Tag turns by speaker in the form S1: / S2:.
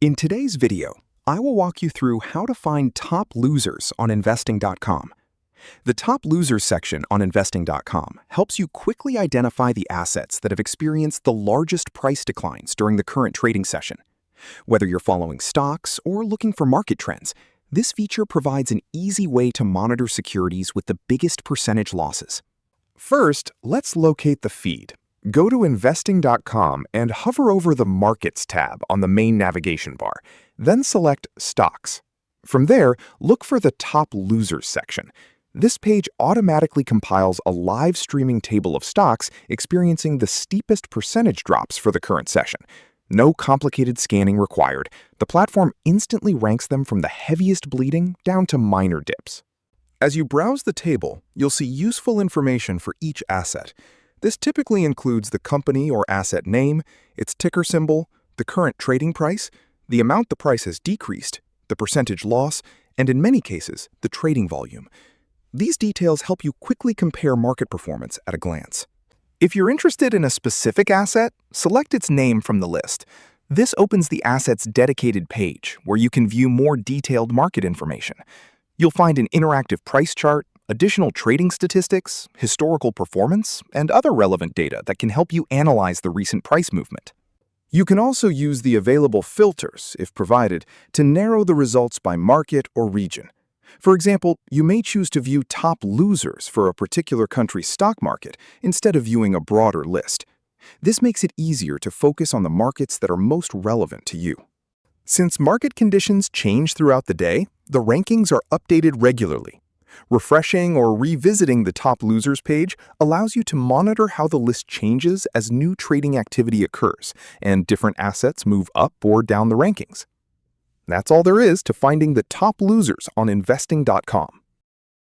S1: In today's video, I will walk you through how to find top losers on investing.com. The top losers section on investing.com helps you quickly identify the assets that have experienced the largest price declines during the current trading session. Whether you're following stocks or looking for market trends, this feature provides an easy way to monitor securities with the biggest percentage losses. First, let's locate the feed. Go to investing.com and hover over the Markets tab on the main navigation bar, then select Stocks. From there, look for the Top Losers section. This page automatically compiles a live streaming table of stocks experiencing the steepest percentage drops for the current session. No complicated scanning required. The platform instantly ranks them from the heaviest bleeding down to minor dips. As you browse the table, you'll see useful information for each asset. This typically includes the company or asset name, its ticker symbol, the current trading price, the amount the price has decreased, the percentage loss, and in many cases, the trading volume. These details help you quickly compare market performance at a glance. If you're interested in a specific asset, select its name from the list. This opens the asset's dedicated page, where you can view more detailed market information. You'll find an interactive price chart, additional trading statistics, historical performance, and other relevant data that can help you analyze the recent price movement. You can also use the available filters, if provided, to narrow the results by market or region. For example, you may choose to view top losers for a particular country's stock market instead of viewing a broader list. This makes it easier to focus on the markets that are most relevant to you. Since market conditions change throughout the day, the rankings are updated regularly. Refreshing or revisiting the top losers page allows you to monitor how the list changes as new trading activity occurs and different assets move up or down the rankings. That's all there is to finding the top losers on investing.com.